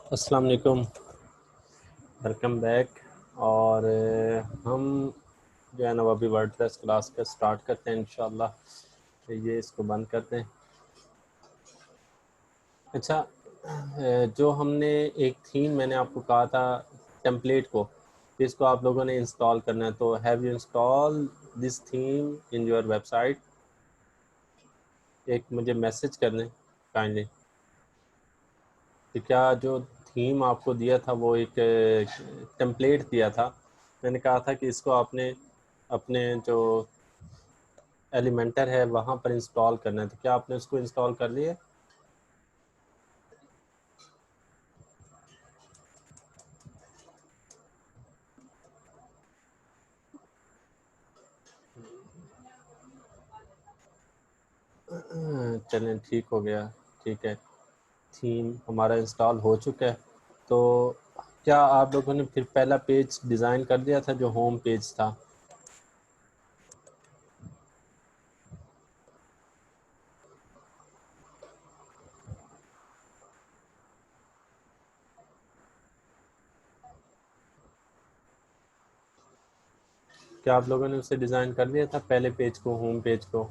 अस्सलाम वालेकुम, welcome back. और हम जो है ना वो अभी वर्डप्रेस क्लास का स्टार्ट करते हैं इंशाल्लाह। तो ये इसको बंद करते हैं। अच्छा, जो हमने एक थीम मैंने आपको कहा था टेम्पलेट को, इसको आप लोगों ने इंस्टॉल करना है। तो have you install this theme in your website? एक मुझे मैसेज कर दें काइंडली कि क्या जो थीम आपको दिया था वो एक टेम्पलेट दिया था। मैंने कहा था कि इसको आपने अपने जो एलिमेंटर है वहाँ पर इंस्टॉल करना है। तो क्या आपने उसको इंस्टॉल कर लिया? चलें, ठीक हो गया। ठीक है, थीम हमारा इंस्टॉल हो चुका है। तो क्या आप लोगों ने फिर पहला पेज डिज़ाइन कर दिया था जो होम पेज था? क्या आप लोगों ने उसे डिज़ाइन कर दिया था पहले पेज को, होम पेज को?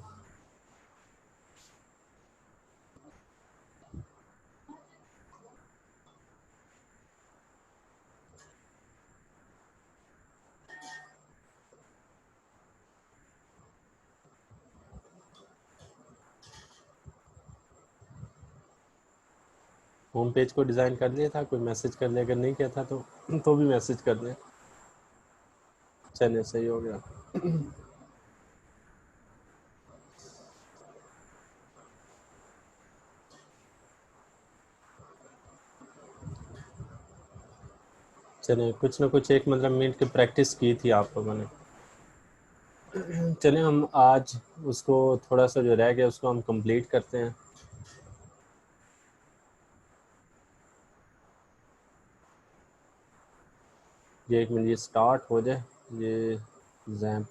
होम पेज को डिज़ाइन कर दिया था? कोई मैसेज कर ले, अगर नहीं किया था तो भी मैसेज कर दें। चलिए, सही हो गया। चलिए, कुछ ना कुछ एक मतलब मिनट की प्रैक्टिस की थी आप लोगों ने। चलिए, हम आज उसको थोड़ा सा जो रह गया उसको हम कंप्लीट करते हैं। ये एक मिनट, ये स्टार्ट हो जाए। ये जैम्प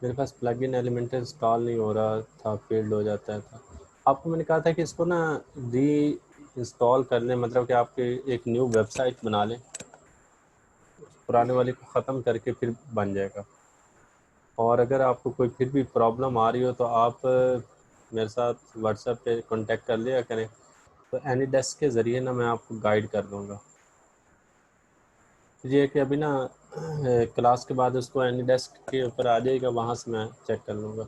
मेरे पास प्लगइन एलिमेंटर इंस्टॉल नहीं हो रहा था, फेल्ड हो जाता था। आपको मैंने कहा था कि इसको ना री इंस्टॉल कर लें, मतलब कि आपके एक न्यू वेबसाइट बना लें, पुराने वाले को ख़त्म करके फिर बन जाएगा। और अगर आपको कोई फिर भी प्रॉब्लम आ रही हो तो आप मेरे साथ व्हाट्सएप पे कांटेक्ट कर लिया करें। तो एनीडेस्क के ज़रिए ना मैं आपको गाइड कर दूँगा। ये कि अभी ना क्लास के बाद उसको एनीडेस्क के ऊपर आ जाएगा, वहाँ से मैं चेक कर लूँगा।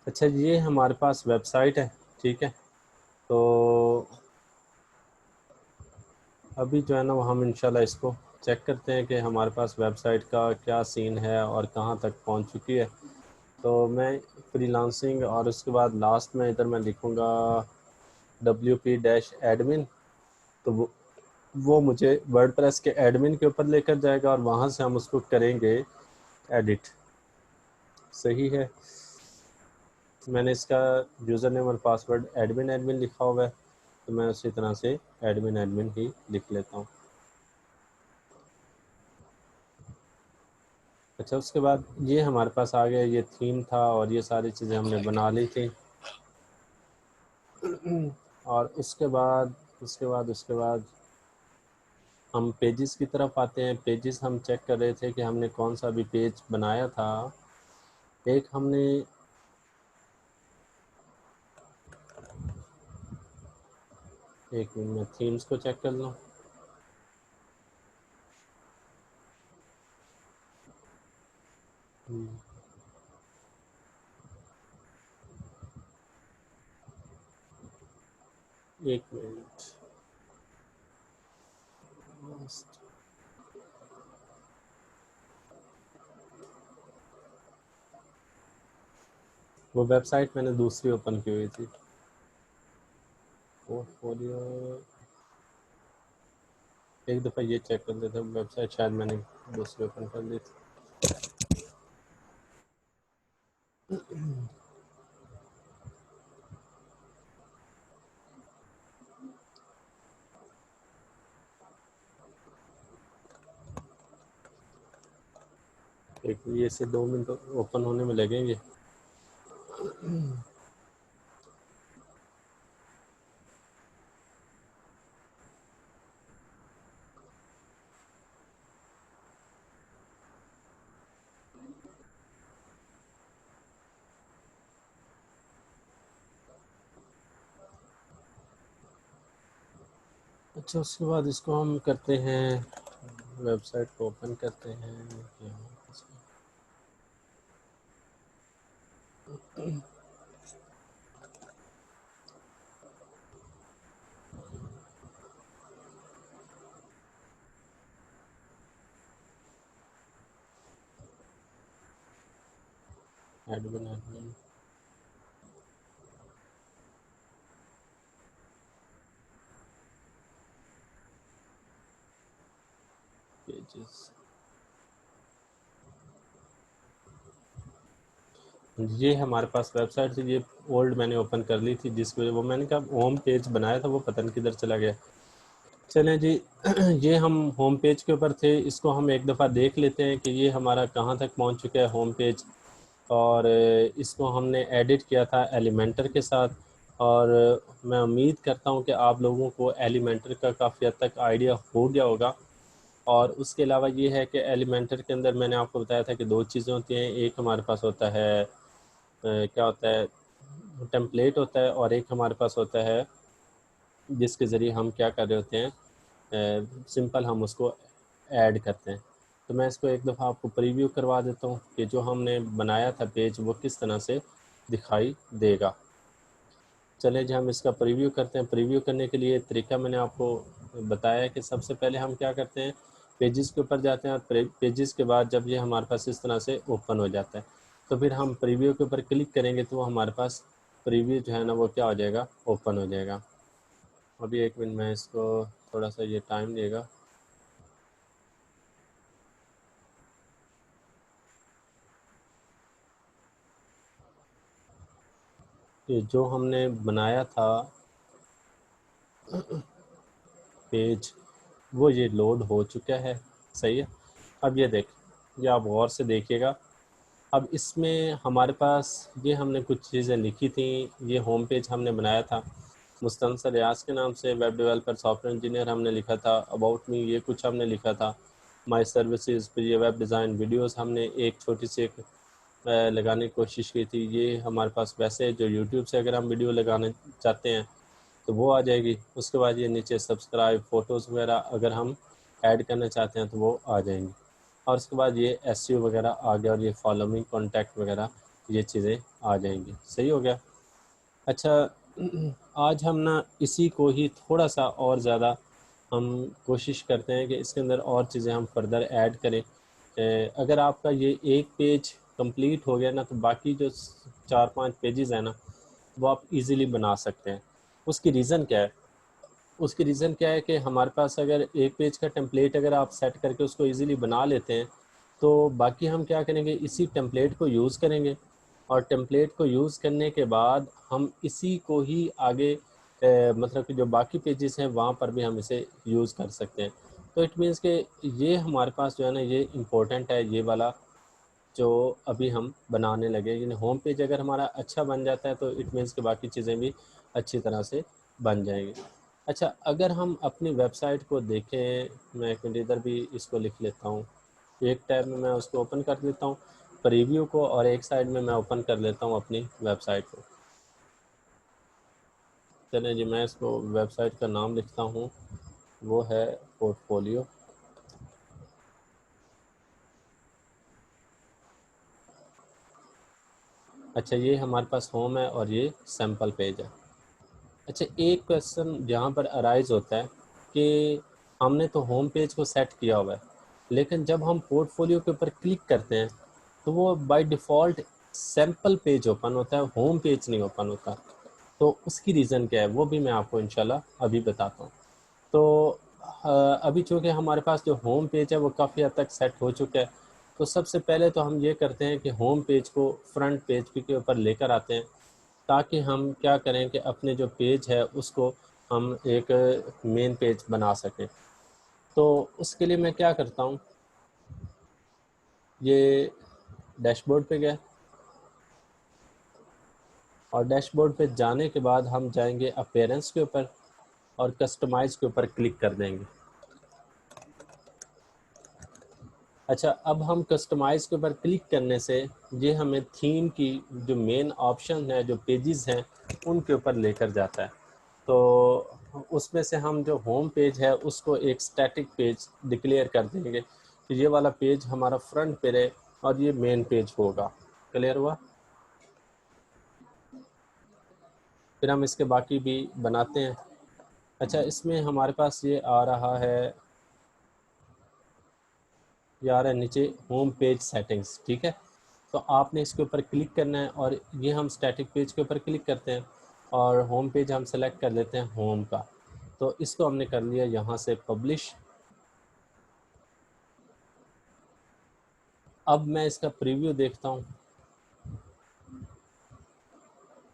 अच्छा, ये हमारे पास वेबसाइट है, ठीक है। तो अभी जो है ना वो हम इंशाल्लाह इसको चेक करते हैं कि हमारे पास वेबसाइट का क्या सीन है और कहाँ तक पहुँच चुकी है। तो मैं फ्रीलांसिंग और उसके बाद लास्ट में इधर मैं लिखूँगा WP-admin। तो वो मुझे वर्डप्रेस के एडमिन के ऊपर लेकर जाएगा और वहाँ से हम उसको करेंगे एडिट। सही है। मैंने इसका यूज़र नेम और पासवर्ड एडमिन एडमिन लिखा हुआ है, तो मैं उसी तरह से एडमिन एडमिन ही लिख लेता हूँ। अच्छा, उसके बाद ये हमारे पास आ गया, ये थीम था और ये सारी चीज़ें हमने बना ली थी। और उसके बाद हम पेजेस की तरफ आते हैं। पेजेस हम चेक कर रहे थे कि हमने कौन सा भी पेज बनाया था। एक हमने एक मिनट में थीम्स को चेक कर लूँ। एक मिनट। वो वेबसाइट मैंने दूसरी ओपन की हुई थी, पोर्टफोलियो। एक दफ़ा ये चेक कर लेते हैं, वेबसाइट शायद मैंने दूसरी ओपन कर ली थी। एक ये से 2 मिनट ओपन होने में लगेंगे। अच्छा, उसके बाद इसको हम करते हैं, वेबसाइट को ओपन करते हैं यहाँ। एडमिन पेजेस, ये हमारे पास वेबसाइट से ये ओल्ड मैंने ओपन कर ली थी, जिसको वो मैंने कहा होम पेज बनाया था, वो पता नहीं किधर चला गया। चलें जी। ये हम होम पेज के ऊपर थे, इसको हम एक दफ़ा देख लेते हैं कि ये हमारा कहाँ तक पहुँच चुका है होम पेज। और इसको हमने एडिट किया था एलिमेंटर के साथ। और मैं उम्मीद करता हूँ कि आप लोगों को एलिमेंटर का काफ़ी हद तक आइडिया हो गया होगा। और उसके अलावा ये है कि एलिमेंटर के अंदर मैंने आपको बताया था कि 2 चीज़ें होती हैं। एक हमारे पास होता है क्या होता है, टेम्पलेट होता है, और एक हमारे पास होता है जिसके ज़रिए हम क्या कर रहे होते हैं, सिंपल हम उसको ऐड करते हैं। तो मैं इसको एक दफ़ा आपको प्रीव्यू करवा देता हूँ कि जो हमने बनाया था पेज वो किस तरह से दिखाई देगा। चलें जी, हम इसका प्रीव्यू करते हैं। प्रीव्यू करने के लिए तरीका मैंने आपको बताया कि सबसे पहले हम क्या करते हैं, पेजेस के ऊपर जाते हैं, और पेजेस के बाद जब ये हमारे पास इस तरह से ओपन हो जाता है तो फिर हम प्रीव्यू के ऊपर क्लिक करेंगे तो वो हमारे पास प्रीव्यू जो है ना वो क्या हो जाएगा, ओपन हो जाएगा। अभी एक मिनट में इसको थोड़ा सा ये टाइम देगा। ये जो हमने बनाया था पेज, वो ये लोड हो चुका है। सही है। अब ये देख, ये आप गौर से देखिएगा। अब इसमें हमारे पास ये हमने कुछ चीज़ें लिखी थी। ये होम पेज हमने बनाया था मुस्तनसर रियाज के नाम से, वेब डेवलपर सॉफ्टवेयर इंजीनियर हमने लिखा था। अबाउट मी ये कुछ हमने लिखा था। माई सर्विसेज, फिर ये वेब डिज़ाइन वीडियोस हमने एक छोटी सी एक लगाने की कोशिश की थी। ये हमारे पास वैसे जो यूट्यूब से अगर हम वीडियो लगाने चाहते हैं तो वो आ जाएगी। उसके बाद ये नीचे सब्सक्राइब, फ़ोटोज़ वगैरह अगर हम ऐड करना चाहते हैं तो वो आ जाएंगी। और उसके बाद ये एसईओ वगैरह आ गया, और ये फॉलोइंग कॉन्टैक्ट वगैरह ये चीज़ें आ जाएंगी। सही हो गया। अच्छा, आज हम ना इसी को ही थोड़ा सा और ज़्यादा हम कोशिश करते हैं कि इसके अंदर और चीज़ें हम फर्दर ऐड करें। अगर आपका ये एक पेज कंप्लीट हो गया ना तो बाकी जो 4-5 पेजेस हैं ना वो आप इजीली बना सकते हैं। उसकी रीज़न क्या है? उसकी रीज़न क्या है कि हमारे पास अगर एक पेज का टेम्पलेट अगर आप सेट करके उसको इजीली बना लेते हैं तो बाकी हम क्या करेंगे, इसी टेम्पलेट को यूज़ करेंगे। और टेम्पलेट को यूज़ करने के बाद हम इसी को ही आगे मतलब कि जो बाकी पेजेस हैं वहाँ पर भी हम इसे यूज़ कर सकते हैं। तो इट मीन्स कि ये हमारे पास जो है ना ये इम्पोर्टेंट है, ये वाला जो अभी हम बनाने लगे। यानी होम पेज अगर हमारा अच्छा बन जाता है तो इट मीन्स कि बाकी चीज़ें भी अच्छी तरह से बन जाएंगी। अच्छा, अगर हम अपनी वेबसाइट को देखें, मैं एक मिनट इधर भी इसको लिख लेता हूँ, एक टैब में मैं उसको ओपन कर लेता हूँ प्रीव्यू को, और एक साइड में मैं ओपन कर लेता हूँ अपनी वेबसाइट को। चलिए जी, मैं इसको वेबसाइट का नाम लिखता हूँ, वो है पोर्टफोलियो। अच्छा, ये हमारे पास होम है और ये सैम्पल पेज है। अच्छा, एक क्वेश्चन जहाँ पर अराइज होता है कि हमने तो होम पेज को सेट किया हुआ है, लेकिन जब हम पोर्टफोलियो के ऊपर क्लिक करते हैं तो वो by default sample page open होता है, होम पेज नहीं ओपन होता। तो उसकी रीज़न क्या है वो भी मैं आपको इंशाल्लाह अभी बताता हूँ। तो अभी चूँकि हमारे पास जो होम पेज है वो काफ़ी हद तक सेट हो चुका है, तो सबसे पहले तो हम ये करते हैं कि होम पेज को फ्रंट पेज के ऊपर लेकर आते हैं, ताकि हम क्या करें कि अपने जो पेज है उसको हम एक मेन पेज बना सकें। तो उसके लिए मैं क्या करता हूँ, ये डैशबोर्ड पे गए और डैशबोर्ड पे जाने के बाद हम जाएंगे अपीयरेंस के ऊपर और कस्टमाइज़ के ऊपर क्लिक कर देंगे। अच्छा, अब हम कस्टमाइज़ के ऊपर क्लिक करने से ये हमें थीम की जो मेन ऑप्शन है, जो पेजेस हैं, उनके ऊपर लेकर जाता है। तो उसमें से हम जो होम पेज है उसको एक स्टैटिक पेज डिक्लेयर कर देंगे कि ये वाला पेज हमारा फ्रंट पे रहे और ये मेन पेज होगा। क्लियर हुआ? फिर हम इसके बाकी भी बनाते हैं। अच्छा, इसमें हमारे पास ये आ रहा है, ये आ रहा है नीचे होम पेज सेटिंग्स, ठीक है। तो आपने इसके ऊपर क्लिक करना है और ये हम स्टैटिक पेज के ऊपर क्लिक करते हैं और होम पेज हम सेलेक्ट कर लेते हैं होम का। तो इसको हमने कर लिया यहाँ से पब्लिश। अब मैं इसका प्रीव्यू देखता हूँ।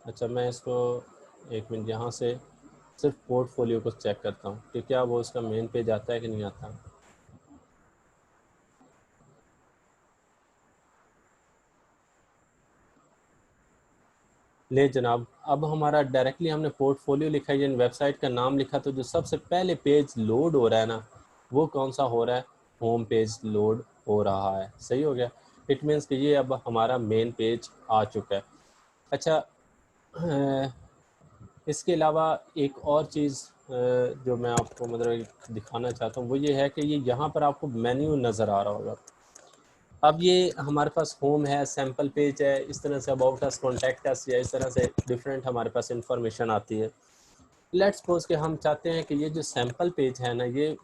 अच्छा, मैं इसको एक मिनट यहाँ से सिर्फ पोर्टफोलियो को चेक करता हूँ कि क्या वो उसका मेन पेज आता है कि नहीं आता। ले जनाब, अब हमारा डायरेक्टली हमने पोर्टफोलियो लिखा है, वेबसाइट का नाम लिखा, तो जो सबसे पहले पेज लोड हो रहा है ना, वो कौन सा हो रहा है? होम पेज लोड हो रहा है। सही हो गया। इट मीन्स कि ये अब हमारा मेन पेज आ चुका है। अच्छा, इसके अलावा एक और चीज़ जो मैं आपको मतलब दिखाना चाहता हूँ वो ये है कि ये यहाँ पर आपको मेन्यू नज़र आ रहा होगा। अब ये हमारे पास होम है, सैम्पल पेज है, इस तरह say about us, contact us, या इस तरह से डिफरेंट हमारे पास इंफॉर्मेशन आती है। लेट्स सपोज कि हम चाहते हैं कि ये जो सैम्पल पेज है ना, ये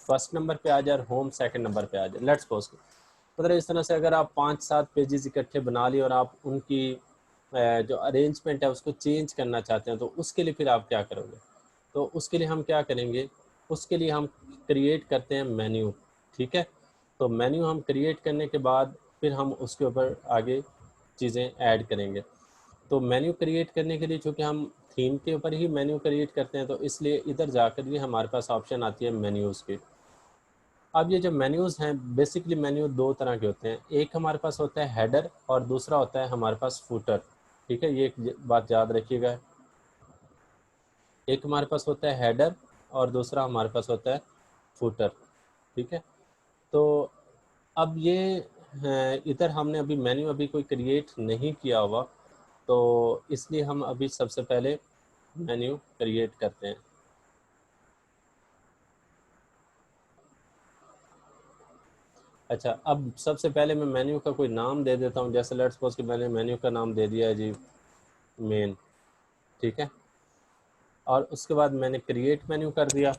फर्स्ट नंबर पे आ जाए और होम सेकंड नंबर पे आ जाए। लेट्स सपोज मतलब इस तरह से अगर आप 5-7 पेजेस इकट्ठे बना लिए और आप उनकी जो अरेंजमेंट है उसको चेंज करना चाहते हैं, तो उसके लिए फिर आप क्या करोगे? तो उसके लिए हम क्या करेंगे, उसके लिए हम क्रिएट करते हैं मेन्यू, ठीक है। तो मेन्यू हम क्रिएट करने के बाद फिर हम उसके ऊपर आगे चीज़ें ऐड करेंगे। तो मेन्यू क्रिएट करने के लिए चूँकि हम थीम के ऊपर ही मेन्यू क्रिएट करते हैं, तो इसलिए इधर जाकर भी हमारे पास ऑप्शन आती है मेन्यूज़ की। अब ये जो मेन्यूज़ हैं, बेसिकली मेन्यू दो तरह के होते हैं। एक हमारे पास होता है हेडर और दूसरा होता है हमारे पास फुटर, ठीक है। ये एक बात याद रखिएगा, एक हमारे पास होता है हेडर और दूसरा हमारे पास होता है फुटर, ठीक है। तो अब ये इधर हमने अभी मेन्यू अभी कोई क्रिएट नहीं किया हुआ, तो इसलिए हम अभी सबसे पहले मेन्यू क्रिएट करते हैं। अच्छा, अब सबसे पहले मैं मेन्यू का कोई नाम दे देता हूँ। जैसे लेट्स सपोज कि मैंने मेन्यू का नाम दे दिया है जी मेन, ठीक है। और उसके बाद मैंने क्रिएट मेन्यू कर दिया।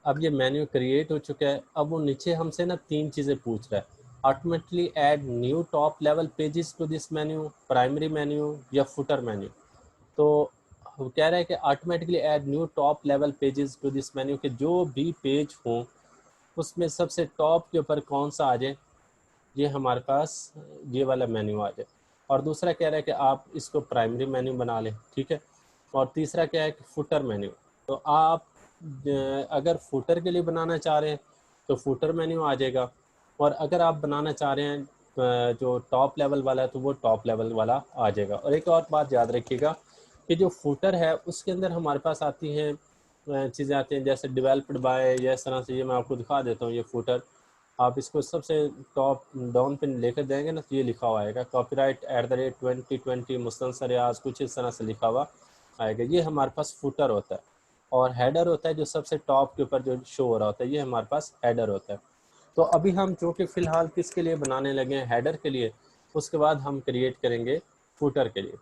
अब ये मेन्यू क्रिएट हो चुका है। अब वो नीचे हमसे ना तीन चीज़ें पूछ रहा है, automatically add new top level pages to this menu, primary menu या फुटर मेन्यू। तो वो कह रहा है कि automatically add new top level pages to this menu, के जो भी पेज हों उसमें सबसे टॉप के ऊपर कौन सा आ जाए, ये हमारे पास ये वाला मेन्यू आ जाए। और दूसरा कह रहा है कि आप इसको प्राइमरी मेन्यू बना लें, ठीक है। और तीसरा क्या है कि फुटर मेन्यू। तो आप अगर फुटर के लिए बनाना चाह रहे हैं तो फुटर मेन्यू आ जाएगा, और अगर आप बनाना चाह रहे हैं जो टॉप लेवल वाला है तो वो टॉप लेवल वाला आ जाएगा। और एक और बात याद रखिएगा कि जो फुटर है उसके अंदर हमारे पास आती हैं चीज़ें आती हैं जैसे डेवलप्ड बाय, या इस तरह से। ये मैं आपको दिखा देता हूँ, ये फुटर आप इसको सबसे टॉप डाउन पे लेकर जाएंगे ना तो ये लिखा हुआ आएगा कॉपीराइट @2020 मुस्तनसर रियाज, कुछ इस तरह से लिखा हुआ आएगा। ये हमारे पास फुटर होता है। और हेडर होता है जो सबसे टॉप के ऊपर जो शो हो रहा होता है, ये हमारे पास हेडर होता है। तो अभी हम जो कि फ़िलहाल किसके लिए बनाने लगे हैं, हेडर के लिए। उसके बाद हम क्रिएट करेंगे फुटर के लिए।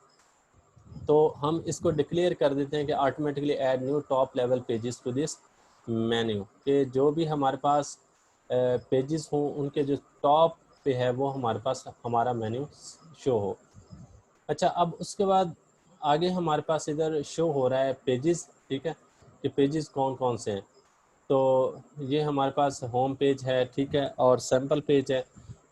तो हम इसको डिक्लेयर कर देते हैं कि automatically add new top level pages to this menu, कि जो भी हमारे पास पेजेस हों उनके जो टॉप पे है वो हमारे पास हमारा मेन्यू शो हो। अच्छा, अब उसके बाद आगे हमारे पास इधर शो हो रहा है पेजेस, ठीक है, कि पेजेस कौन कौन से हैं। तो ये हमारे पास होम पेज है, ठीक है, और सैम्पल पेज है।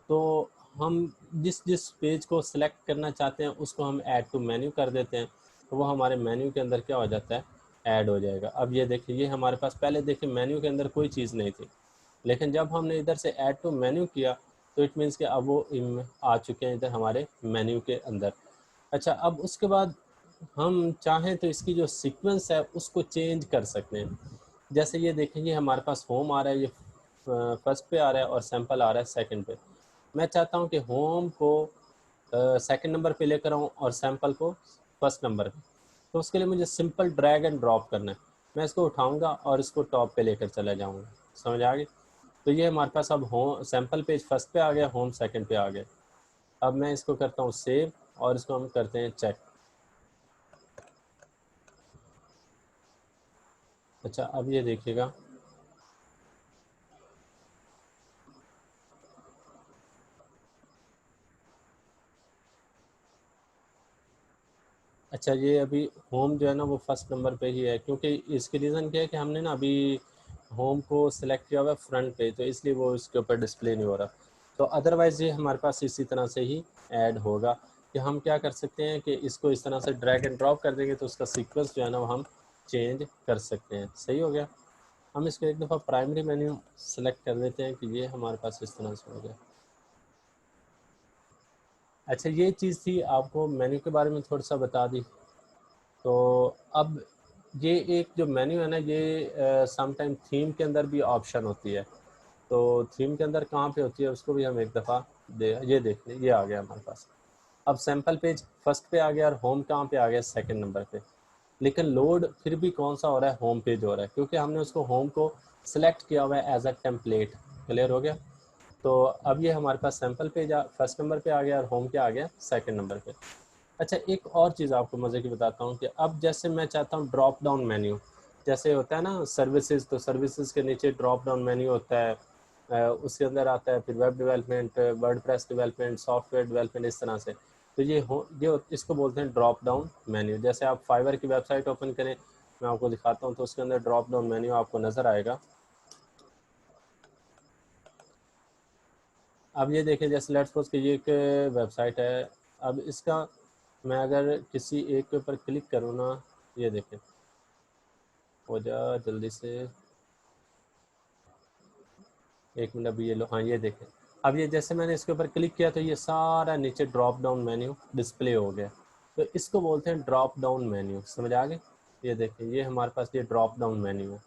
तो हम जिस जिस पेज को सिलेक्ट करना चाहते हैं उसको हम ऐड टू मेन्यू कर देते हैं, तो वो हमारे मेन्यू के अंदर क्या हो जाता है, ऐड हो जाएगा। अब ये देखिए, ये हमारे पास पहले देखिए मेन्यू के अंदर कोई चीज़ नहीं थी, लेकिन जब हमने इधर से ऐड टू मेन्यू किया तो इट मीन्स कि अब वो आ चुके हैं इधर हमारे मेन्यू के अंदर। अच्छा, अब उसके बाद हम चाहें तो इसकी जो सीक्वेंस है उसको चेंज कर सकते हैं। जैसे ये देखेंगे हमारे पास होम आ रहा है, ये फर्स्ट पे आ रहा है और सैंपल आ रहा है सेकंड पे। मैं चाहता हूँ कि होम को सेकंड नंबर पे लेकर आऊँ और सैंपल को फर्स्ट नंबर पे। तो उसके लिए मुझे सिंपल ड्रैग एंड ड्रॉप करना है। मैं इसको उठाऊंगा और इसको टॉप पे लेकर चला जाऊंगा। समझ आ गई? तो ये हमारे पास अब होम सैंपल पेज फर्स्ट पे आ गया, होम सेकंड पे आ गया। अब मैं इसको करता हूँ सेव और इसको हम करते हैं चेक। अच्छा, अब ये देखिएगा, अच्छा ये अभी होम जो है ना वो फर्स्ट नंबर पे ही है, क्योंकि इसकी रीज़न क्या है कि हमने ना अभी होम को सिलेक्ट किया हुआ है फ्रंट पे, तो इसलिए वो इसके ऊपर डिस्प्ले नहीं हो रहा। तो अदरवाइज़ ये हमारे पास इसी तरह से ही ऐड होगा कि हम क्या कर सकते हैं कि इसको इस तरह से ड्रैग एंड ड्रॉप कर देंगे तो उसका सीक्वेंस जो है ना वो हम चेंज कर सकते हैं। सही हो गया। हम इसको एक दफ़ा प्राइमरी मेन्यू सेलेक्ट कर देते हैं कि ये हमारे पास इस तरह से हो गया। अच्छा, ये चीज़ थी, आपको मेन्यू के बारे में थोड़ा सा बता दी। तो अब ये एक जो मेन्यू है ना, ये समटाइम थीम के अंदर भी ऑप्शन होती है। तो थीम के अंदर कहाँ पे होती है उसको भी हम एक दफ़ा ये देख लें। ये आ गया हमारे पास। अब सैम्पल पेज फर्स्ट पे आ गया और होम कहाँ पे आ गया, सेकंड नंबर पे। लेकिन लोड फिर भी कौन सा हो रहा है, होम पेज हो रहा है, क्योंकि हमने उसको होम को सिलेक्ट किया हुआ है एज अ टेम्पलेट। क्लियर हो गया? तो अब ये हमारे पास सैम्पल पेज फर्स्ट नंबर पे आ गया और होम क्या आ गया, सेकंड नंबर पे। अच्छा, एक और चीज़ आपको मज़े की बताता हूँ कि अब जैसे मैं चाहता हूँ ड्रॉप डाउन मेन्यू, जैसे होता है ना सर्विसेज, तो सर्विसेज के नीचे ड्रॉप डाउन मेन्यू होता है। उसके अंदर आता है फिर web development, WordPress development, software development, इस तरह से। तो ये इसको बोलते हैं ड्रॉप डाउन मेन्यू। जैसे आप फाइवर की वेबसाइट ओपन करें, मैं आपको दिखाता हूँ, तो उसके अंदर ड्रॉप डाउन मेन्यू आपको नज़र आएगा। अब ये देखें, जैसे लेट्स सपोज कि ये एक वेबसाइट है। अब इसका मैं अगर किसी एक के ऊपर क्लिक करूँ ना, ये देखें, हो जा जल्दी से, एक मिनट। अब ये लो, हाँ ये देखें। अब ये जैसे मैंने इसके ऊपर क्लिक किया तो ये सारा नीचे ड्रॉप डाउन मेन्यू डिस्प्ले हो गया। तो इसको बोलते हैं ड्रॉप डाउन मेन्यू। समझ आ गए? ये देखें, ये हमारे पास ये ड्रॉप डाउन मेन्यू है।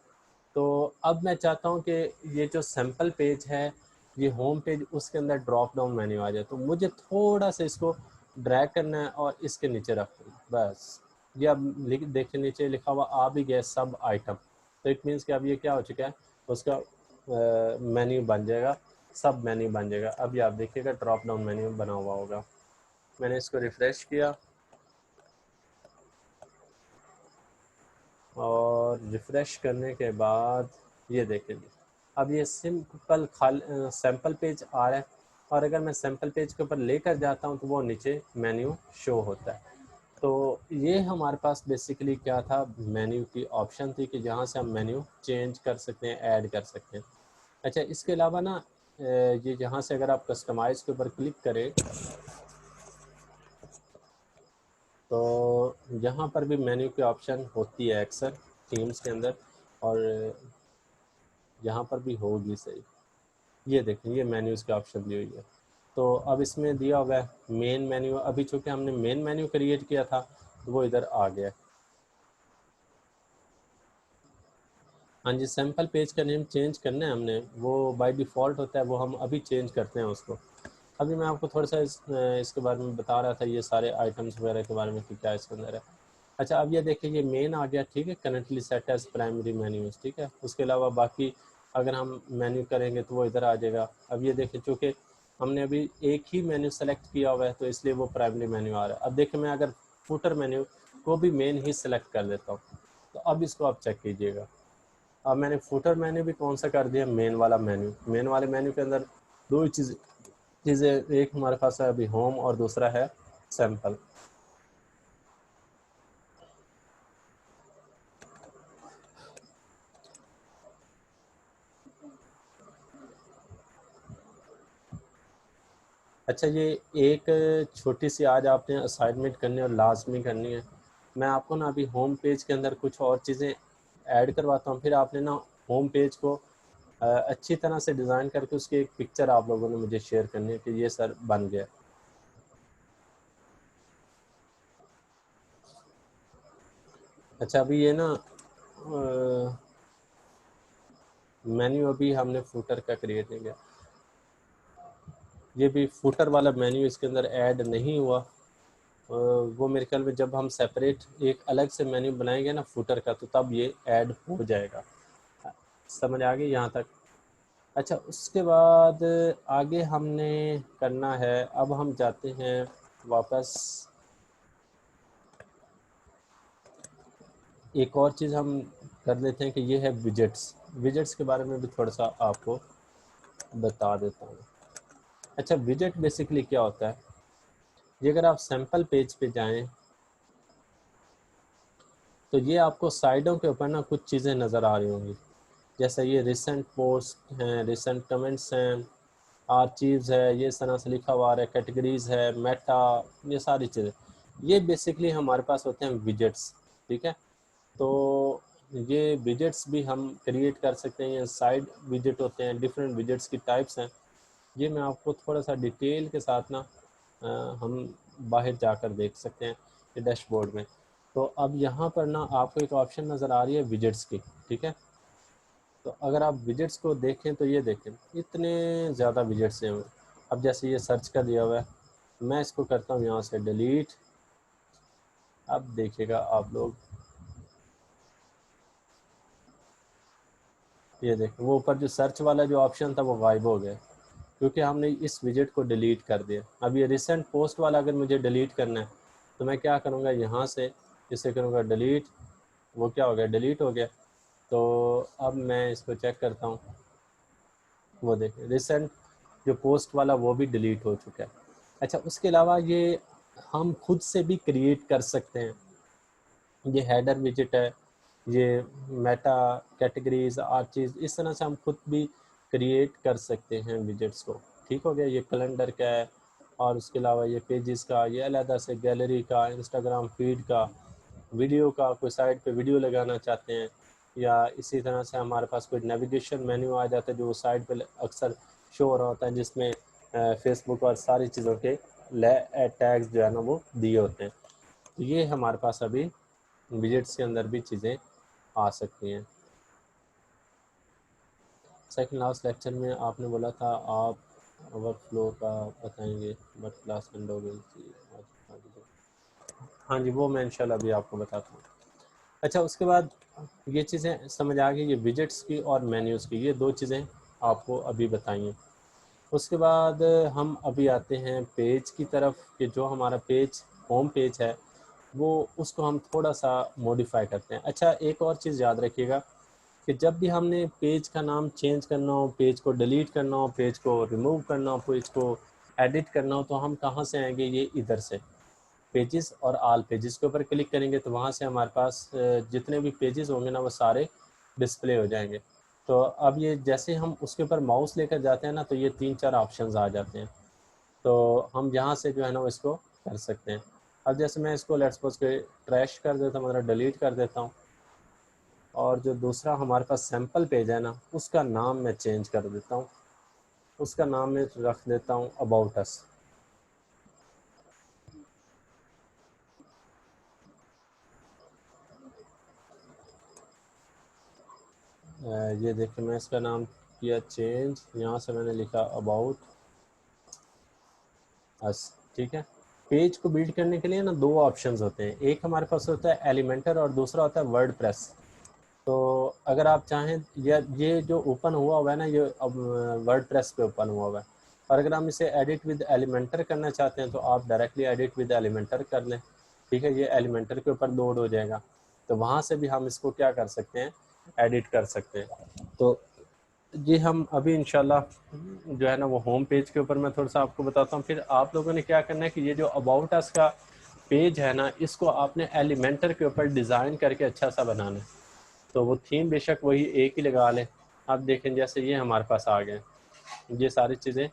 तो अब मैं चाहता हूँ कि ये जो सैम्पल पेज है, ये होम पेज, उसके अंदर ड्रॉप डाउन मेन्यू आ जाए। तो मुझे थोड़ा सा इसको ड्रैग करना है और इसके नीचे रख दूँ बस। ये अब देखिए नीचे लिखा हुआ आ भी गया सब आइटम। तो इट मीन्स कि अब ये क्या हो चुका है, उसका मेन्यू बन जाएगा, सब मेन्यू बन जाएगा। अब ये आप देखिएगा ड्रॉप डाउन मेन्यू बना हुआ होगा। मैंने इसको रिफ़्रेश किया और रिफ़्रेश करने के बाद ये देखें, अब ये सिंपल सैम्पल पेज आ रहा है। और अगर मैं सैम्पल पेज के ऊपर लेकर जाता हूँ तो वो नीचे मेन्यू शो होता है। तो ये हमारे पास बेसिकली क्या था, मेन्यू की ऑप्शन थी कि जहाँ से हम मेन्यू चेंज कर सकते हैं, ऐड कर सकते हैं। अच्छा, इसके अलावा ना ये जहाँ से अगर आप कस्टमाइज़ के ऊपर क्लिक करें तो यहाँ पर भी मेन्यू की ऑप्शन होती है अक्सर थीम्स के अंदर, और यहाँ पर भी होगी सही। ये देखें, ये मेन्यूज़ की ऑप्शन दी हुई है। तो अब इसमें दिया हुआ है मेन मेन्यू। अभी चूँकि हमने मेन मेन्यू क्रिएट किया था तो वो इधर आ गया। हाँ जी, सैम्पल पेज का नेम चेंज करना है हमने, वो बाय डिफ़ॉल्ट होता है, वो हम अभी चेंज करते हैं उसको। अभी मैं आपको थोड़ा सा इसके बारे में बता रहा था, ये सारे आइटम्स वगैरह के बारे में कि क्या इसके अंदर है। अच्छा, अब ये देखिए, ये मेन आ गया, ठीक है, currently set as primary menus, ठीक है। उसके अलावा बाकी अगर हम मेन्यू करेंगे तो वो इधर आ जाएगा। अब ये देखिए, चूँकि हमने अभी एक ही मेन्यू सेलेक्ट किया हुआ है तो इसलिए वो प्राइमरी मेन्यू आ रहा है। अब देखिए, मैं अगर फुटर मेन्यू को भी मेन ही सेलेक्ट कर देता हूँ, तो अब इसको आप चेक कीजिएगा। अब मैंने फुटर मेन्यू भी कौन सा कर दिया, मेन वाला मेन्यू। मेन वाले मेन्यू के अंदर दो ही चीज़ें, एक हमारे पास है अभी होम और दूसरा है सैम्पल। अच्छा, ये एक छोटी सी आज आपने असाइनमेंट करनी है और लाजमी करनी है। मैं आपको ना अभी होम पेज के अंदर कुछ और चीज़ें ऐड करवाता हूँ, फिर आपने ना होम पेज को अच्छी तरह से डिज़ाइन करके उसकी एक पिक्चर आप लोगों ने मुझे शेयर करनी है कि ये सर बन गया। अच्छा, अभी ये ना मेन्यू अभी हमने फुटर का क्रिएट नहीं किया, ये भी फुटर वाला मेन्यू इसके अंदर ऐड नहीं हुआ। वो मेरे ख्याल में जब हम सेपरेट एक अलग से मेन्यू बनाएंगे ना फुटर का, तो तब ये ऐड हो जाएगा। समझ आ गई यहाँ तक? अच्छा, उसके बाद आगे हमने करना है, अब हम जाते हैं वापस। एक और चीज़ हम कर लेते हैं कि ये है विजेट्स। विजेट्स के बारे में भी थोड़ा सा आपको बता देता हूँ। अच्छा, विजेट बेसिकली क्या होता है, ये अगर आप सैम्पल पेज पे जाएं तो ये आपको साइडों के ऊपर ना कुछ चीज़ें नज़र आ रही होंगी, जैसे ये रिसेंट पोस्ट हैं, रिसेंट कमेंट्स हैं, आर्चीव्स है, ये सना से लिखा हुआ है, कैटेगरीज है, मेटा, ये सारी चीज़ें, ये बेसिकली हमारे पास होते हैं विजेट्स, ठीक है। तो ये विजेट्स भी हम क्रिएट कर सकते हैं। ये साइड विजेट होते हैं, डिफरेंट विजेट्स की टाइप्स हैं। ये मैं आपको थोड़ा सा डिटेल के साथ ना हम बाहर जाकर देख सकते हैं ये डैशबोर्ड में। तो अब यहाँ पर ना आपको एक ऑप्शन नज़र आ रही है विजेट्स की, ठीक है। तो अगर आप विजेट्स को देखें तो ये देखें, इतने ज़्यादा विजेट्स हैं। अब जैसे ये सर्च का दिया हुआ है, मैं इसको करता हूँ यहाँ से डिलीट। अब देखिएगा आप लोग, ये देखें, वो ऊपर जो सर्च वाला जो ऑप्शन था वो गायब हो गया, क्योंकि हमने इस विजेट को डिलीट कर दिया। अब ये रिसेंट पोस्ट वाला अगर मुझे डिलीट करना है तो मैं क्या करूँगा, यहाँ से इसे करूँगा डिलीट, वो क्या हो गया, डिलीट हो गया। तो अब मैं इसको चेक करता हूँ, वो देखें रिसेंट जो पोस्ट वाला वो भी डिलीट हो चुका है। अच्छा, उसके अलावा ये हम खुद से भी क्रिएट कर सकते हैं। ये हेडर विजेट है, ये मेटा, कैटेगरीज, आर्चीज, इस तरह से हम खुद भी क्रिएट कर सकते हैं विजेट्स को। ठीक हो गया, ये कैलेंडर का है, और उसके अलावा ये पेजेस का, ये अलग से गैलरी का, इंस्टाग्राम फीड का, वीडियो का, कोई साइट पे वीडियो लगाना चाहते हैं, या इसी तरह से हमारे पास कोई नेविगेशन मेन्यू आ जाता है जो साइट पे अक्सर शो हो रहा होता है, जिसमें फेसबुक और सारी चीज़ों के टैग्स जो है ना वो दिए होते हैं। तो ये हमारे पास अभी विजेट्स के अंदर भी चीज़ें आ सकती हैं। सेकंड लास्ट लेक्चर में आपने बोला था आप वर्क फ्लो का बताएंगे, बट क्लास एंड हो गई थी। हाँ जी, वो मैं इंशाल्लाह अभी आपको बताता हूँ। अच्छा, उसके बाद ये चीज़ें समझ आ गई, ये विजेट्स की और मेन्यूज़ की, ये दो चीज़ें आपको अभी बताई हैं। उसके बाद हम अभी आते हैं पेज की तरफ, कि जो हमारा पेज होम पेज है वो उसको हम थोड़ा सा मॉडिफाई करते हैं। अच्छा, एक और चीज़ याद रखिएगा कि जब भी हमने पेज का नाम चेंज करना हो, पेज को डिलीट करना हो, पेज को रिमूव करना हो, पेज को एडिट करना हो, तो हम कहाँ से आएंगे, ये इधर से पेजेस और आल पेजेस के ऊपर क्लिक करेंगे, तो वहाँ से हमारे पास जितने भी पेजेस होंगे ना वो सारे डिस्प्ले हो जाएंगे। तो अब ये जैसे हम उसके ऊपर माउस लेकर जाते हैं ना, तो ये 3-4 ऑप्शंस आ जाते हैं, तो हम यहाँ से जो है ना वो इसको कर सकते हैं। अब जैसे मैं इसको लेट्स सपोज के ट्रैश कर देता हूँ, मतलब डिलीट कर देता हूँ, और जो दूसरा हमारे पास सैम्पल पेज है ना, उसका नाम मैं चेंज कर देता हूँ। उसका नाम मैं रख देता हूँ अबाउट अस। ये देखिए मैं इसका नाम किया चेंज, यहाँ से मैंने लिखा अबाउट अस। ठीक है। पेज को बिल्ड करने के लिए ना दो ऑप्शंस होते हैं, एक हमारे पास होता है एलिमेंटर और दूसरा होता है वर्डप्रेस। तो अगर आप चाहें, ये जो ओपन हुआ है ना, ये अब वर्डप्रेस पे ओपन हुआ है, और अगर हम इसे एडिट विद एलिमेंटर करना चाहते हैं तो आप डायरेक्टली एडिट विद एलिमेंटर कर लें। ठीक है, ये एलिमेंटर के ऊपर लोड हो जाएगा, तो वहाँ से भी हम इसको क्या कर सकते हैं, एडिट कर सकते हैं। तो जी हम अभी इंशाल्लाह जो है ना वो होम पेज के ऊपर मैं थोड़ा सा आपको बताता हूँ। फिर आप लोगों ने क्या करना है कि ये जो अबाउट अस का पेज है ना, इसको आपने एलिमेंटर के ऊपर डिज़ाइन करके अच्छा सा बनाना है। तो वो थीम बेशक वही एक ही लगा लें। आप देखें जैसे ये हमारे पास आ गए, ये सारी चीज़ें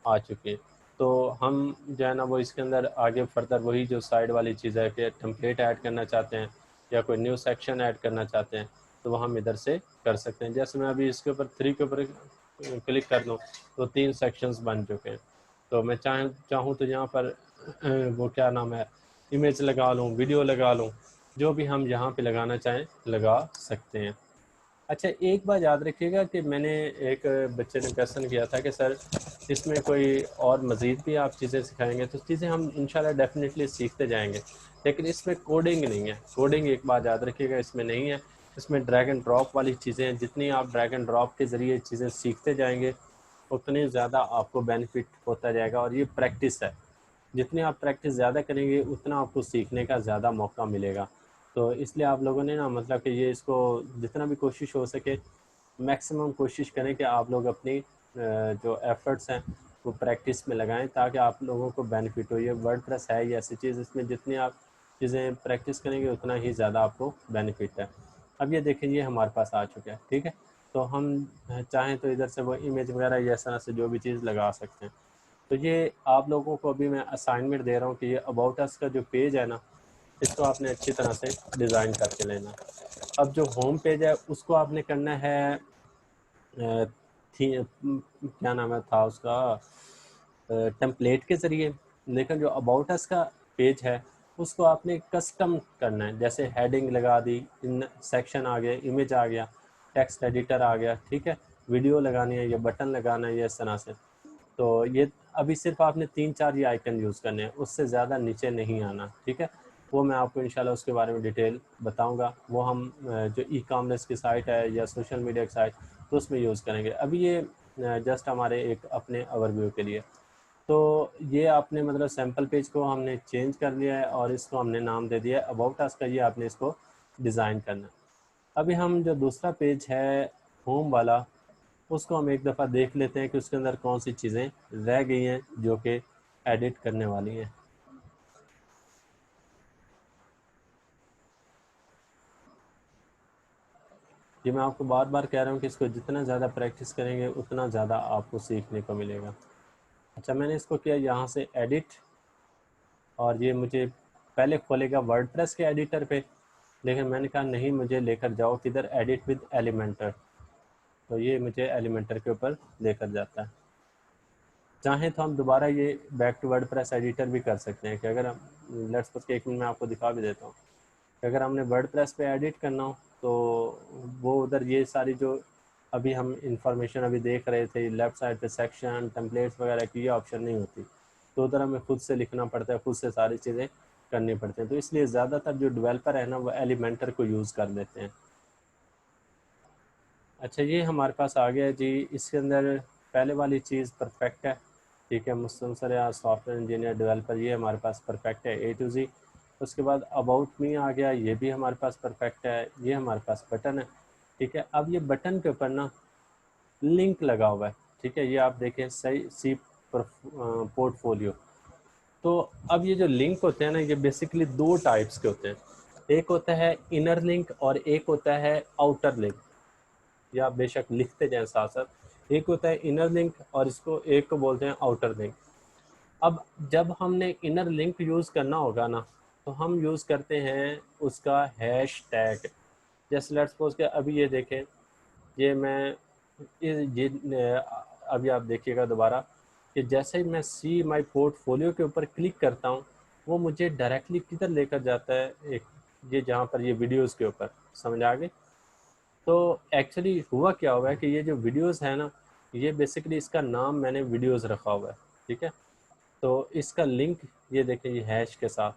आ चुकी हैं। तो हम जो है ना वो इसके अंदर आगे फर्दर वही जो साइड वाली चीज़ है कि टेम्पलेट ऐड करना चाहते हैं या कोई न्यू सेक्शन ऐड करना चाहते हैं, तो वो हम इधर से कर सकते हैं। जैसे मैं अभी इसके ऊपर 3 के ऊपर क्लिक कर दूँ तो 3 सेक्शंस बन चुके हैं। तो मैं चाहूँ तो यहाँ पर वो क्या नाम है, इमेज लगा लूँ, वीडियो लगा लूँ, जो भी हम यहाँ पे लगाना चाहें लगा सकते हैं। अच्छा एक बात याद रखिएगा कि मैंने एक बच्चे ने क्वेश्चन किया था कि सर इसमें कोई और मज़ीद भी आप चीज़ें सिखाएंगे, तो चीज़ें हम इंशाल्लाह डेफिनेटली सीखते जाएंगे, लेकिन इसमें कोडिंग नहीं है। कोडिंग एक बात याद रखिएगा इसमें नहीं है। इसमें ड्रैग एंड ड्रॉप वाली चीज़ें हैं। जितनी आप ड्रैग एंड ड्रॉप के ज़रिए चीज़ें सीखते जाएंगे उतनी ज़्यादा आपको बेनिफिट होता जाएगा, और ये प्रैक्टिस है। जितनी आप प्रैक्टिस ज़्यादा करेंगे उतना आपको सीखने का ज़्यादा मौका मिलेगा। तो इसलिए आप लोगों ने ना मतलब कि ये इसको जितना भी कोशिश हो सके मैक्सिमम कोशिश करें कि आप लोग अपनी जो एफ़र्ट्स हैं वो प्रैक्टिस में लगाएं, ताकि आप लोगों को बेनिफिट हो। ये वर्डप्रेस है ये ऐसी चीज़, इसमें जितनी आप चीज़ें प्रैक्टिस करेंगे उतना ही ज़्यादा आपको बेनिफिट है। अब ये देखें ये हमारे पास आ चुका है। ठीक है, तो हम चाहें तो इधर से वो इमेज वगैरह या इस तरह से जो भी चीज़ लगा सकते हैं। तो ये आप लोगों को अभी मैं असाइनमेंट दे रहा हूँ कि ये अबाउट अस का जो पेज है ना, इसको आपने अच्छी तरह से डिज़ाइन करके लेना। अब जो होम पेज है उसको आपने करना है क्या नाम है था उसका, टेम्पलेट के ज़रिए। लेकिन जो अबाउट अस का पेज है उसको आपने कस्टम करना है। जैसे हेडिंग लगा दी, इन सेक्शन आ गया, इमेज आ गया, टेक्स्ट एडिटर आ गया। ठीक है, वीडियो लगानी है या बटन लगाना है या इस तरह से। तो ये अभी सिर्फ आपने 3-4 ये आइकन यूज़ करने हैं, उससे ज़्यादा नीचे नहीं आना। ठीक है, वो मैं आपको इंशाल्लाह उसके बारे में डिटेल बताऊंगा। वो हम जो ई कॉमर्स की साइट है या सोशल मीडिया की साइट, तो उसमें यूज़ करेंगे। अभी ये जस्ट हमारे एक अपने ओवरव्यू के लिए। तो ये आपने मतलब सैम्पल पेज को हमने चेंज कर लिया है और इसको हमने नाम दे दिया है अबाउट अस का। ये आपने इसको डिज़ाइन करना है। अभी हम जो दूसरा पेज है होम वाला, उसको हम एक दफ़ा देख लेते हैं कि उसके अंदर कौन सी चीज़ें रह गई हैं जो कि एडिट करने वाली हैं। ये मैं आपको बार बार कह रहा हूँ कि इसको जितना ज़्यादा प्रैक्टिस करेंगे उतना ज़्यादा आपको सीखने को मिलेगा। अच्छा मैंने इसको किया यहाँ से एडिट, और ये मुझे पहले खोलेगा वर्डप्रेस के एडिटर पे, लेकिन मैंने कहा नहीं, मुझे लेकर जाओ किधर, एडिट विद एलिमेंटर। तो ये मुझे एलिमेंटर के ऊपर लेकर जाता है। चाहें तो हम दोबारा ये बैक टू वर्डप्रेस एडिटर भी कर सकते हैं कि अगर हम लेट्स सपोज के 1 मिनट में आपको दिखा भी देता हूँ कि अगर हमने वर्डप्रेस पे एडिट करना हो तो वो उधर ये सारी जो अभी हम इंफॉर्मेशन अभी देख रहे थे लेफ़्ट साइड पे सेक्शन टेम्पलेट्स वगैरह की, ये ऑप्शन नहीं होती। तो उधर हमें खुद से लिखना पड़ता है, खुद से सारी चीज़ें करनी पड़ती हैं। तो इसलिए ज़्यादातर जो डेवलपर है ना वो एलिमेंटर को यूज़ कर लेते हैं। अच्छा ये हमारे पास आ गया जी। इसके अंदर पहले वाली चीज़ परफेक्ट है। ठीक है, मुस्लिम सर या सॉफ्टवेयर इंजीनियर डेवलपर, ये हमारे पास परफेक्ट है A to Z। उसके बाद अबाउट मी आ गया, ये भी हमारे पास परफेक्ट है। ये हमारे पास बटन है। ठीक है, अब ये बटन के ऊपर ना लिंक लगा हुआ है। ठीक है, ये आप देखें सही सी पोर्टफोलियो। तो अब ये जो लिंक होते हैं ना, ये बेसिकली दो टाइप्स के होते हैं। एक होता है इनर लिंक और एक होता है आउटर लिंक। या बेशक लिखते जाएं साथ साथ। एक होता है इनर लिंक और इसको एक को बोलते हैं आउटर लिंक। अब जब हमने इनर लिंक यूज़ करना होगा ना, तो हम यूज़ करते हैं उसका हैश टैग। जैसे लेट्स सपोज के अभी ये देखें, ये मैं अभी आप देखिएगा दोबारा कि जैसे ही मैं सी माई पोर्टफोलियो के ऊपर क्लिक करता हूँ, वो मुझे डायरेक्टली किधर लेकर जाता है, एक ये जहाँ पर ये वीडियोस के ऊपर, समझ आ गई। तो एक्चुअली हुआ क्या हुआ है कि ये जो वीडियोस है ना, ये बेसिकली इसका नाम मैंने वीडियोस रखा हुआ है, ठीक है। तो इसका लिंक ये देखें, ये हैश के साथ,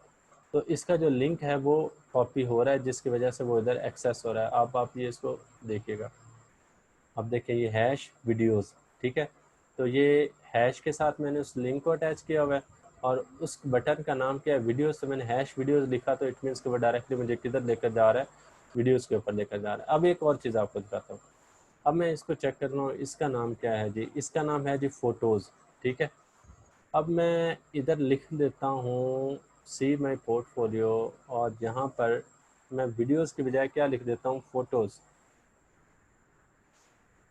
तो इसका जो लिंक है वो कॉपी हो रहा है, जिसकी वजह से वो इधर एक्सेस हो रहा है। अब आप ये इसको देखिएगा, अब देखिए ये हैश वीडियोस, ठीक है। तो ये हैश के साथ मैंने उस लिंक को अटैच किया हुआ है, और उस बटन का नाम क्या है, वीडियोस। तो मैंने हैश वीडियोस लिखा, तो इट मीन्स कि वो डायरेक्टली मुझे किधर लेकर जा रहा है, वीडियोस के ऊपर लेकर जा रहा है। अब एक और चीज़ आपको दिखाता हूँ। अब मैं इसको चेक कर रहा हूँ, इसका नाम क्या है जी, इसका नाम है जी फ़ोटोज़, ठीक है। अब मैं इधर लिख देता हूँ सी माई पोर्टफोलियो, और यहाँ पर मैं वीडियोस के बजाय क्या लिख देता हूँ, फ़ोटोज़,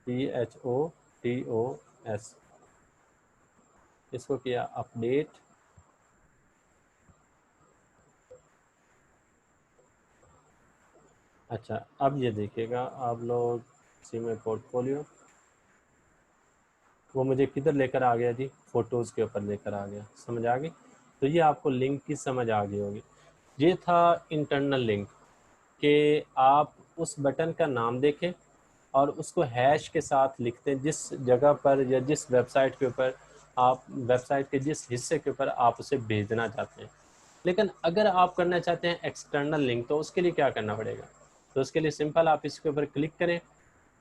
PHOTOS। इसको किया अपडेट। अच्छा, अब ये देखिएगा आप लोग, सी माई पोर्टफोलियो, वो मुझे किधर लेकर आ गया जी, फ़ोटोज़ के ऊपर लेकर आ गया, समझ आ गई। तो ये आपको लिंक की समझ आ गई होगी। ये था इंटरनल लिंक, कि आप उस बटन का नाम देखें और उसको हैश के साथ लिखते हैं, जिस जगह पर या जिस वेबसाइट के ऊपर आप, वेबसाइट के जिस हिस्से के ऊपर आप उसे भेजना चाहते हैं। लेकिन अगर आप करना चाहते हैं एक्सटर्नल लिंक, तो उसके लिए क्या करना पड़ेगा। तो उसके लिए सिंपल, आप इसके ऊपर क्लिक करें,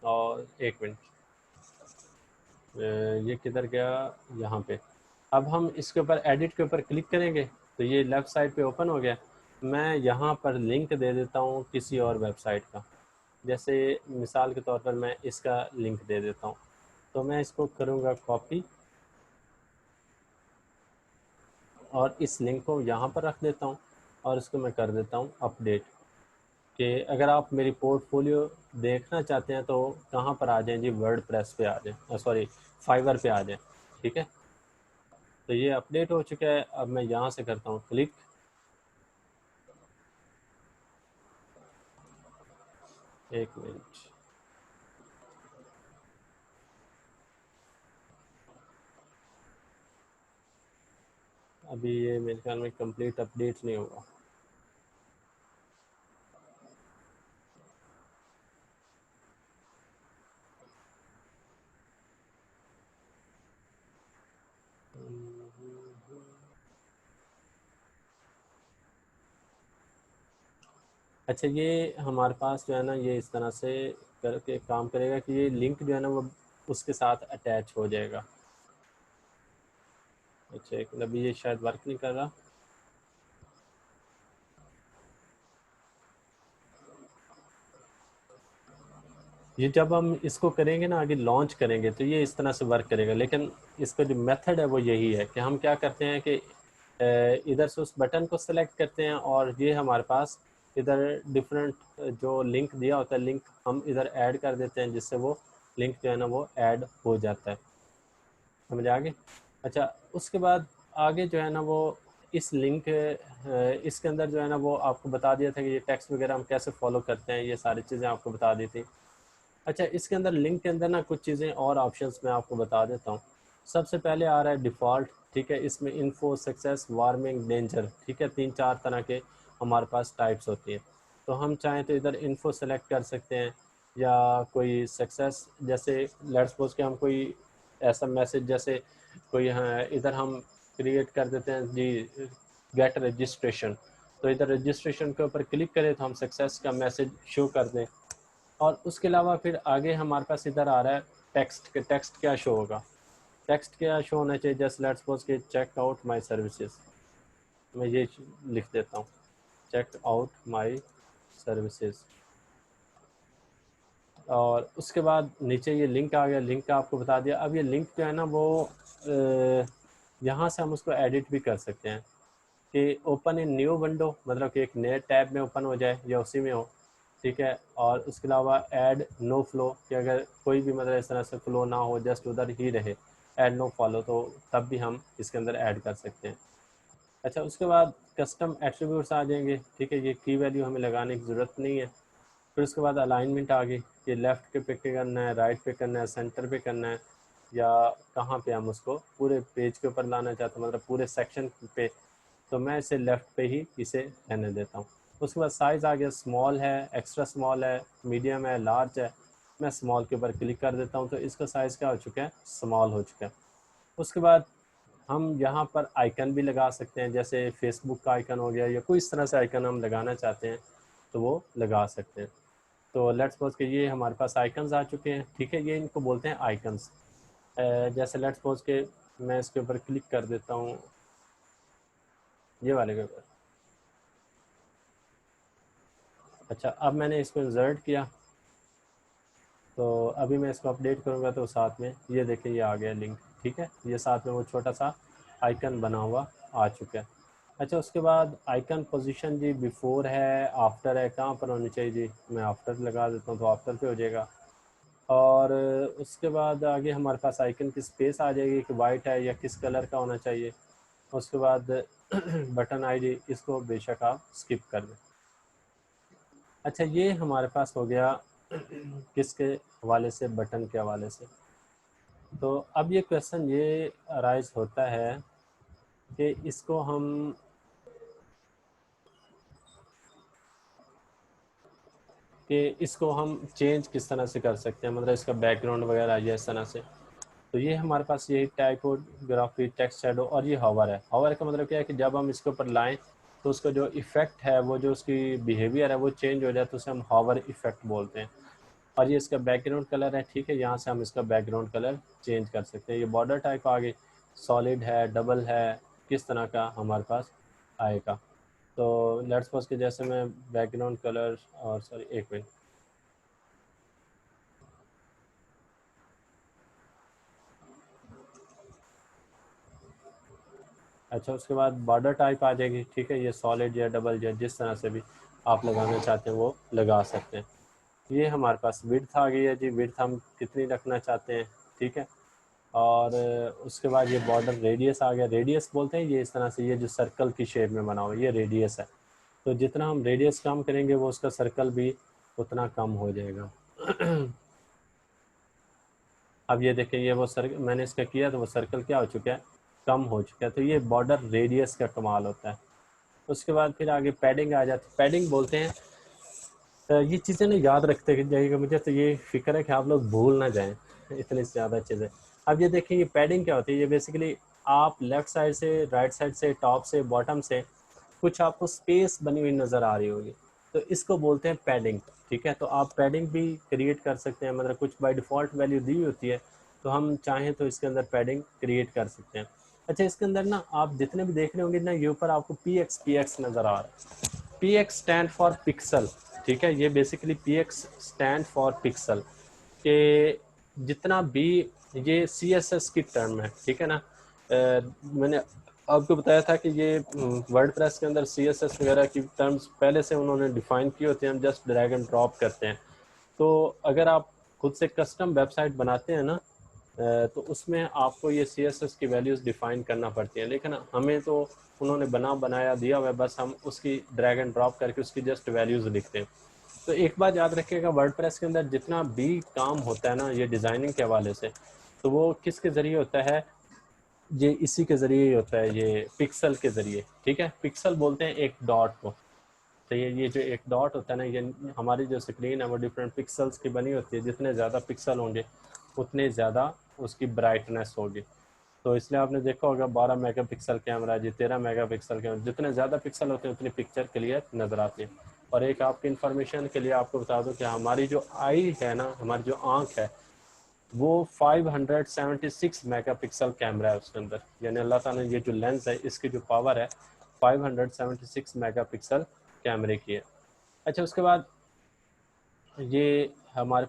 और एक मिनट, ये किधर गया, यहाँ पे। अब हम इसके ऊपर एडिट के ऊपर क्लिक करेंगे, तो ये लेफ़्ट साइड पे ओपन हो गया। मैं यहाँ पर लिंक दे देता हूँ किसी और वेबसाइट का, जैसे मिसाल के तौर पर मैं इसका लिंक दे देता हूँ। तो मैं इसको करूँगा कॉपी, और इस लिंक को यहाँ पर रख देता हूँ, और इसको मैं कर देता हूँ अपडेट, कि अगर आप मेरी पोर्टफोलियो देखना चाहते हैं तो कहाँ पर आ जाएं जी, वर्ड प्रेस पे आ जाएं, सॉरी, फाइवर पे आ जाएं, ठीक है। तो ये अपडेट हो चुका है। अब मैं यहाँ से करता हूँ क्लिक, एक मिनट, अभी ये मेरे ख्याल में कंप्लीट अपडेट नहीं होगा। अच्छा, ये हमारे पास जो है ना, ये इस तरह से करके काम करेगा कि ये लिंक जो है ना, वो उसके साथ अटैच हो जाएगा। अच्छा, एक मिनट, अभी ये शायद वर्क नहीं कर रहा। ये जब हम इसको करेंगे ना, आगे लॉन्च करेंगे, तो ये इस तरह से वर्क करेगा। लेकिन इसका जो मेथड है वो यही है कि हम क्या करते हैं कि इधर से उस बटन को सेलेक्ट करते हैं, और ये हमारे पास इधर डिफरेंट जो लिंक दिया होता है, लिंक हम इधर ऐड कर देते हैं, जिससे वो लिंक जो है ना वो ऐड हो जाता है, समझ आ गई। अच्छा, उसके बाद आगे जो है ना वो इस लिंक, इसके अंदर जो है ना वो आपको बता दिया था कि ये टेक्स्ट वगैरह हम कैसे फॉलो करते हैं, ये सारी चीज़ें आपको बता दी थी। अच्छा, इसके अंदर लिंक के अंदर ना कुछ चीज़ें और ऑप्शंस मैं आपको बता देता हूँ। सबसे पहले आ रहा है डिफ़ॉल्ट, ठीक है। इसमें इन्फो, सक्सेस, वार्मिंग, डेंजर, ठीक है, 3-4 तरह के हमारे पास टाइप्स होती हैं। तो हम चाहें तो इधर इन्फो सेलेक्ट कर सकते हैं, या कोई सक्सेस, जैसे लेट्स सपोज कि हम कोई ऐसा मैसेज, जैसे कोई, हाँ, इधर हम क्रिएट कर देते हैं जी, गेट रजिस्ट्रेशन। तो इधर रजिस्ट्रेशन के ऊपर क्लिक करें तो हम सक्सेस का मैसेज शो कर दें। और उसके अलावा फिर आगे हमारे पास इधर आ रहा है टेक्स्ट के, टेक्स्ट क्या शो होगा, टेक्स्ट क्या शो होना चाहिए, जस्ट लेट्स सपोज के चेक आउट माई सर्विसेज, मैं ये लिख देता हूँ, चेक आउट माई सर्विसेज। और उसके बाद नीचे ये लिंक आ गया, लिंक का आपको बता दिया। अब ये लिंक जो है ना वो यहाँ से हम उसको एडिट भी कर सकते हैं, कि ओपन इन न्यू विंडो, मतलब कि एक नए टैब में ओपन हो जाए या उसी में हो, ठीक है। और उसके अलावा ऐड नो फ्लो, कि अगर कोई भी मतलब इस तरह से फ्लो ना हो, जस्ट उधर ही रहे, ऐड नो फॉलो, तो तब भी हम इसके अंदर ऐड कर सकते हैं। अच्छा, उसके बाद कस्टम एट्रीब्यूट्स आ जाएंगे, ठीक है, ये की वैल्यू हमें लगाने की ज़रूरत नहीं है। फिर उसके बाद अलाइनमेंट आ गई, ये लेफ़्ट के पे करना है, राइट पे करना है, सेंटर पे करना है, या कहाँ पे हम उसको पूरे पेज के ऊपर लाना चाहते हैं, मतलब पूरे सेक्शन पे, तो मैं इसे लेफ़्ट पे ही इसे रहने देता हूँ। उसके बाद साइज़ आ गया, स्मॉल है, एक्स्ट्रा स्मॉल है, मीडियम है, लार्ज है। मैं स्मॉल के ऊपर क्लिक कर देता हूँ, तो इसका साइज़ क्या हो चुका है, स्मॉल हो चुका है। उसके बाद हम यहाँ पर आइकन भी लगा सकते हैं, जैसे फेसबुक का आइकन हो गया, या कोई इस तरह से आइकन हम लगाना चाहते हैं तो वो लगा सकते हैं। तो लेट्स सपोज कि ये हमारे पास आइकन्स आ चुके हैं, ठीक है, ये इनको बोलते हैं आइकन्स। जैसे लेट्स सपोज के मैं इसके ऊपर क्लिक कर देता हूँ, ये वाले के ऊपर। अच्छा, अब मैंने इसको इंसर्ट किया, तो अभी मैं इसको अपडेट करूँगा तो साथ में ये देखिए ये आ गया लिंक, ठीक है, ये साथ में वो छोटा सा आइकन बना हुआ आ चुका है। अच्छा, उसके बाद आइकन पोजीशन जी बिफोर है, आफ्टर है, कहाँ पर होनी चाहिए जी, मैं आफ्टर लगा देता हूँ तो आफ्टर पे हो जाएगा। और उसके बाद आगे हमारे पास आइकन की स्पेस आ जाएगी कि वाइट है या किस कलर का होना चाहिए। उसके बाद बटन आईडी, इसको बेशक आप स्किप कर दें। अच्छा, ये हमारे पास हो गया किसके हवाले से, बटन के हवाले से। तो अब ये क्वेश्चन ये अराइज होता है कि इसको हम चेंज किस तरह से कर सकते हैं, मतलब इसका बैकग्राउंड वगैरह ये इस तरह से। तो ये हमारे पास ये टाइपोग्राफी, टेक्स्ट शैडो, और ये हॉवर है। हॉवर का मतलब क्या है कि जब हम इसके ऊपर लाएं तो उसका जो इफ़ेक्ट है, वो जो उसकी बिहेवियर है वो चेंज हो जाए, तो उसे हम हॉवर इफ़ेक्ट बोलते हैं। और ये इसका बैकग्राउंड कलर है, ठीक है, यहाँ से हम इसका बैकग्राउंड कलर चेंज कर सकते हैं। ये बॉर्डर टाइप आ गई, सॉलिड है, डबल है, किस तरह का हमारे पास आएगा। तो लेट्स सपोज कि जैसे मैं बैकग्राउंड कलर, और सॉरी एक मिनट, अच्छा, उसके बाद बॉर्डर टाइप आ जाएगी, ठीक है, ये सॉलिड या डबल या जिस तरह से भी आप लगाना चाहते हैं वो लगा सकते हैं। ये हमारे पास विड्थ आ गई है जी, विड्थ हम कितनी रखना चाहते हैं, ठीक है। और उसके बाद ये बॉर्डर रेडियस आ गया, रेडियस बोलते हैं ये इस तरह से, ये जो सर्कल की शेप में बना हुआ है ये रेडियस है। तो जितना हम रेडियस कम करेंगे वो उसका सर्कल भी उतना कम हो जाएगा। अब ये देखें, ये वो सर्कल मैंने इसका किया तो वो सर्कल क्या हो चुका है, कम हो चुका है। तो ये बॉर्डर रेडियस का कमाल होता है। उसके बाद फिर आगे पैडिंग आ जाती है, पैडिंग बोलते हैं। ये चीज़ें ना याद रखते जाइएगा, मुझे तो ये फिक्र है कि आप लोग भूल ना जाएं इतनी ज़्यादा चीज़ें। अब ये देखें, ये पैडिंग क्या होती है, ये बेसिकली आप लेफ़्ट साइड से, राइट साइड से, टॉप से, बॉटम से कुछ आपको स्पेस बनी हुई नज़र आ रही होगी, तो इसको बोलते हैं पैडिंग, ठीक है। तो आप पैडिंग भी क्रिएट कर सकते हैं, मतलब कुछ बाय डिफ़ॉल्ट वैल्यू दी होती है, तो हम चाहें तो इसके अंदर पैडिंग क्रिएट कर सकते हैं। अच्छा, इसके अंदर ना आप जितने भी देख रहे होंगे ना, ये ऊपर आपको पी एक्स नज़र आ रहा है। P x stand for pixel, ठीक है, ये basically P x stand for pixel के जितना भी, ये सी एस एस की टर्म है, ठीक है ना। मैंने आपको बताया था कि ये वर्ड प्रेस के अंदर सी एस एस वगैरह की टर्म्स पहले से उन्होंने डिफाइन की होती हैं, हम जस्ट ड्रैग एंड ड्रॉप करते हैं। तो अगर आप खुद से कस्टम वेबसाइट बनाते हैं ना, तो उसमें आपको ये सी एस एस की वैल्यूज़ डिफ़ाइन करना पड़ती हैं, लेकिन हमें तो उन्होंने बनाया दिया हुआ है, बस हम उसकी ड्रैग एंड ड्रॉप करके उसकी जस्ट वैल्यूज़ लिखते हैं। तो एक बात याद रखिएगा, वर्डप्रेस के अंदर जितना भी काम होता है ना ये डिज़ाइनिंग के हवाले से, तो वो किसके ज़रिए होता है, ये इसी के ज़रिए ही होता है, ये पिक्सल के ज़रिए, ठीक है। पिक्सल बोलते हैं एक डॉट को। तो ये जो एक डॉट होता है ना, ये हमारी जो स्क्रीन है वो डिफरेंट पिक्सल्स की बनी होती है, जितने ज़्यादा पिक्सल होंगे उतने ज़्यादा उसकी ब्राइटनेस होगी। तो इसलिए आपने देखा होगा 12 मेगापिक्सल कैमरा जी, 13 मेगापिक्सल कैमरा, जितने ज़्यादा पिक्सल होते हैं उतनी पिक्चर क्लियर नज़र आती है। और एक आपकी इन्फॉर्मेशन के लिए आपको बता दूं कि हमारी जो आई है ना, हमारी जो आँख है, वो 576 मेगापिक्सल कैमरा है उसके अंदर, यानी अल्लाह ताला ने ये जो लेंस है इसकी जो पावर है 576 मेगापिक्सल कैमरे की है। अच्छा, उसके बाद ये हमारे